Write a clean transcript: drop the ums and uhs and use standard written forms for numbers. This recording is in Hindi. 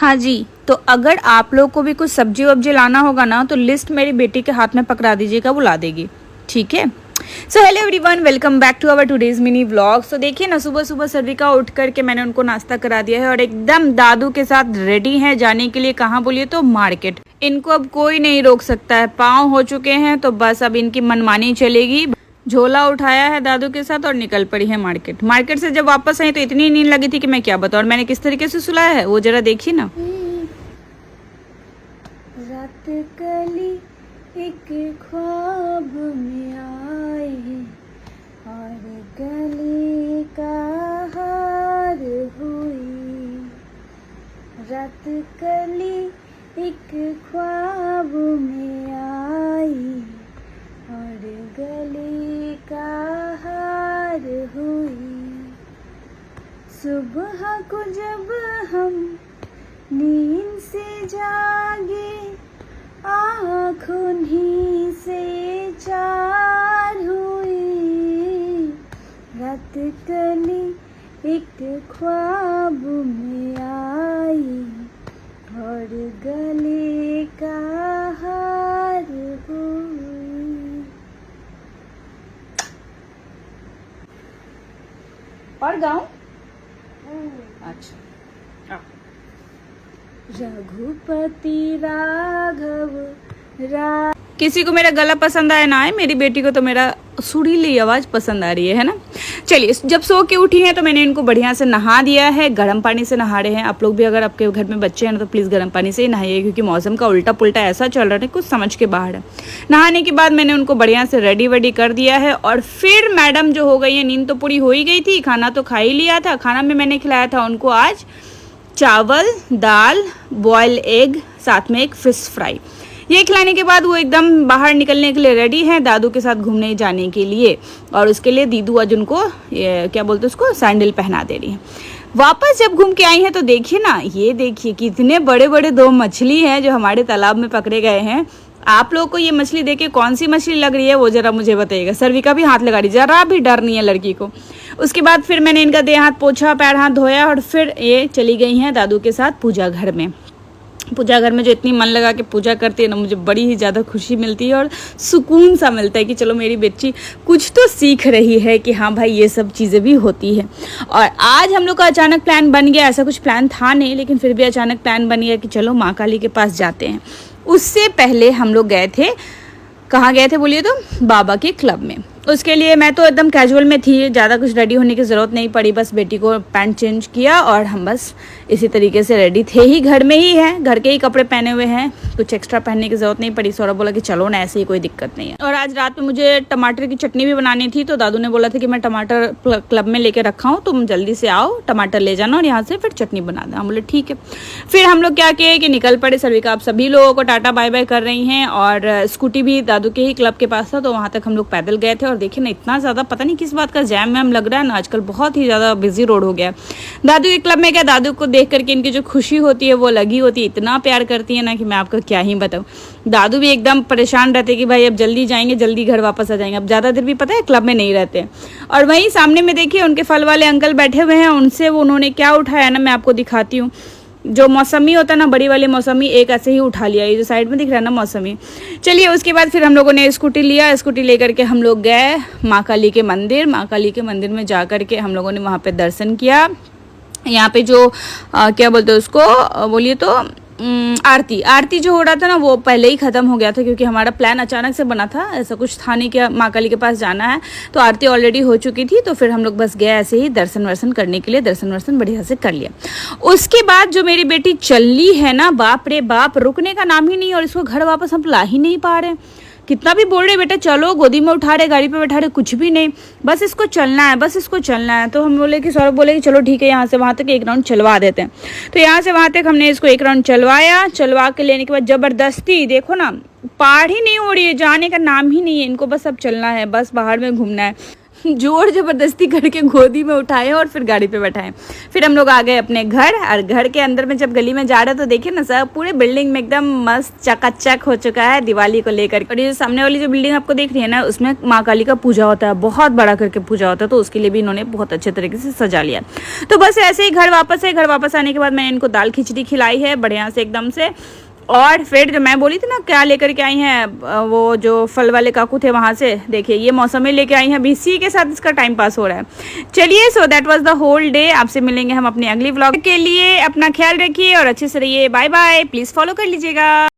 हाँ जी, तो अगर आप लोग को भी कुछ सब्जी वब्जी लाना होगा ना तो लिस्ट मेरी बेटी के हाथ में पकड़ा दीजिएगा, वो ला देगी। ठीक है। So hello everyone, welcome back to our today's mini vlog. So देखिए ना, सुबह सुबह सर्विका उठ करके मैंने उनको नाश्ता करा दिया है और एकदम दादू के साथ रेडी हैं जाने के लिए। कहाँ बोलिए तो मार्केट। इनको अब कोई नहीं रोक सकता है, पाँव हो चुके हैं तो बस अब इनकी मनमानी चलेगी। झोला उठाया है दादू के साथ और निकल पड़ी है मार्केट। मार्केट से जब वापस आई तो इतनी नींद लगी थी कि मैं क्या बताऊं। और मैंने किस तरीके से सुलाया है वो जरा देखिए ना। रात कली एक ख्वाब में आई और गली का हार हुई। रात कली एक ख्वाब में आई और गली का हार हुई। सुबह को जब हम नींद से जागे आँख उन्हीं से चार हुई। रात कली एक ख्वाब में आई और गले का हार हुई। और गाँव अच्छा। रघुपति राघव किसी को मेरा गला पसंद आया ना आए, मेरी बेटी को तो मेरा सुरीली आवाज़ पसंद आ रही है ना। चलिए, जब सो के उठी हैं तो मैंने इनको बढ़िया से नहा दिया है। गर्म पानी से नहा रहे हैं। आप लोग भी अगर आपके घर में बच्चे हैं ना तो प्लीज़ गर्म पानी से ही नहाइए, क्योंकि मौसम का उल्टा पुल्टा ऐसा चल रहा है कुछ समझ के बाहर है। नहाने के बाद मैंने उनको बढ़िया से रेडी वेडी कर दिया है और फिर मैडम जो हो गई है, नींद तो पूरी हो ही गई थी, खाना तो खा ही लिया था। खाना में मैंने खिलाया था उनको आज चावल, दाल, बॉयल एग, साथ में एक फिश फ्राई। ये खिलाने के बाद वो एकदम बाहर निकलने के लिए रेडी है दादू के साथ घूमने जाने के लिए। और उसके लिए दीदू आज उनको क्या बोलते हैं उसको, सैंडल पहना दे रही है। वापस जब घूम के आई हैं तो देखिए ना, ये देखिए कितने बड़े बड़े दो मछली हैं जो हमारे तालाब में पकड़े गए हैं। आप लोग को ये मछली देख के कौन सी मछली लग रही है वो जरा मुझे बताइएगा। सर्विका भी हाथ लगा रही, जरा भी डर नहीं है लड़की को। उसके बाद फिर मैंने इनका देह हाथ पोछा, पैर हाथ धोया और फिर ये चली गई हैं दादू के साथ पूजा घर में। पूजा घर में जो इतनी मन लगा के पूजा करती है ना, मुझे बड़ी ही ज़्यादा खुशी मिलती है और सुकून सा मिलता है कि चलो मेरी बच्ची कुछ तो सीख रही है कि हाँ भाई ये सब चीज़ें भी होती है। और आज हम लोग का अचानक प्लान बन गया, ऐसा कुछ प्लान था नहीं लेकिन फिर भी अचानक प्लान बन गया कि चलो माँ काली के पास जाते हैं। उससे पहले हम लोग गए थे, कहाँ गए थे बोलिए तो, बाबा के क्लब में। उसके लिए मैं तो एकदम कैजुअल में थी, ज़्यादा कुछ रेडी होने की ज़रूरत नहीं पड़ी। बस बेटी को पैंट चेंज किया और हम बस इसी तरीके से रेडी थे ही, घर में ही हैं, घर के ही कपड़े पहने हुए हैं, कुछ एक्स्ट्रा पहनने की ज़रूरत नहीं पड़ी। सौरभ बोला कि चलो ना, ऐसे ही कोई दिक्कत नहीं है। और आज रात में मुझे टमाटर की चटनी भी बनानी थी, तो दादू ने बोला था कि मैं टमाटर क्लब में लेके रखा हूँ, तुम जल्दी से आओ, टमाटर ले जाना और यहाँ से फिर चटनी बना देना। हम बोले ठीक है। फिर हम लोग क्या किए कि निकल पड़े। सर्विका आप सभी लोगों को टाटा बाय बाय कर रही हैं और स्कूटी भी दादू के ही क्लब के पास था तो वहाँ तक हम लोग पैदल गए थे। और देखिए ना, इतना ज़्यादा पता नहीं किस बात का जैम वैम लग रहा है ना, आजकल बहुत ही ज़्यादा बिजी रोड हो गया है। दादू के क्लब में क्या, दादू को देख करके इनकी जो खुशी होती है वो लगी होती है, इतना प्यार करती है ना कि मैं आपको क्या ही बताऊँ। दादू भी एकदम परेशान रहते कि भाई अब जल्दी जाएंगे, जल्दी घर वापस आ जाएंगे। अब ज़्यादा देर भी पता है क्लब में नहीं रहते। और वहीं सामने में देखिए उनके फल वाले अंकल बैठे हुए हैं, उनसे वो उन्होंने क्या उठाया ना, मैं आपको दिखाती हूँ। जो मौसमी होता है ना, बड़ी वाली मौसमी, एक ऐसे ही उठा लिया, ये जो साइड में दिख रहा है ना मौसमी। चलिए, उसके बाद फिर हम लोगों ने स्कूटी लिया, स्कूटी लेकर के हम लोग गए माँ काली के मंदिर। माँ काली के मंदिर में जा कर के हम लोगों ने वहाँ पे दर्शन किया। यहाँ पे जो क्या बोलते हैं उसको, बोलिए तो आरती जो हो रहा था ना वो पहले ही ख़त्म हो गया था, क्योंकि हमारा प्लान अचानक से बना था, ऐसा कुछ था नहीं कि माँ काली के पास जाना है। तो आरती ऑलरेडी हो चुकी थी, तो फिर हम लोग बस गए ऐसे ही दर्शन वर्शन करने के लिए। दर्शन वर्शन बढ़िया से कर लिया। उसके बाद जो मेरी बेटी चली है ना, बाप रे बाप, रुकने का नाम ही नहीं। और इसको घर वापस हम ला ही नहीं पा रहे। कितना भी बोल रहे बेटा चलो, गोदी में उठा रहे, गाड़ी पे बैठा रहे, कुछ भी नहीं, बस इसको चलना है, बस इसको चलना है। तो हम बोले कि सौरभ बोले कि चलो ठीक है, यहाँ से वहाँ तक एक राउंड चलवा देते हैं। तो यहाँ से वहाँ तक हमने इसको एक राउंड चलवाया। चलवा के लेने के बाद ज़बरदस्ती देखो ना, पार ही नहीं हो रही है, जाने का नाम ही नहीं है इनको, बस अब चलना है, बस बाहर में घूमना है। जोर जबरदस्ती करके गोदी में उठाए और फिर गाड़ी पे बैठाए। फिर हम लोग आ गए अपने घर, और घर के अंदर में जब गली में जा रहे तो देखिए ना सब पूरे बिल्डिंग में एकदम मस्त चकाचक हो चुका है दिवाली को लेकर। और ये सामने वाली जो बिल्डिंग आपको देख रही है ना, उसमें माँ काली का पूजा होता है, बहुत बड़ा करके पूजा होता है, तो उसके लिए भी इन्होंने बहुत अच्छे तरीके से सजा लिया। तो बस ऐसे ही घर वापस है। घर वापस आने के बाद मैंने इनको दाल खिचड़ी खिलाई है बढ़िया से एकदम से। और फिर जो मैं बोली थी ना क्या लेकर के आई हैं, वो जो फल वाले काकू थे वहाँ से, देखिए ये मौसमी लेके आई हैं। अभी इसी के साथ इसका टाइम पास हो रहा है। चलिए, so that was the whole day. आपसे मिलेंगे हम अपने अगली व्लॉग के लिए। अपना ख्याल रखिए और अच्छे से रहिए। Bye bye. प्लीज़ फॉलो कर लीजिएगा।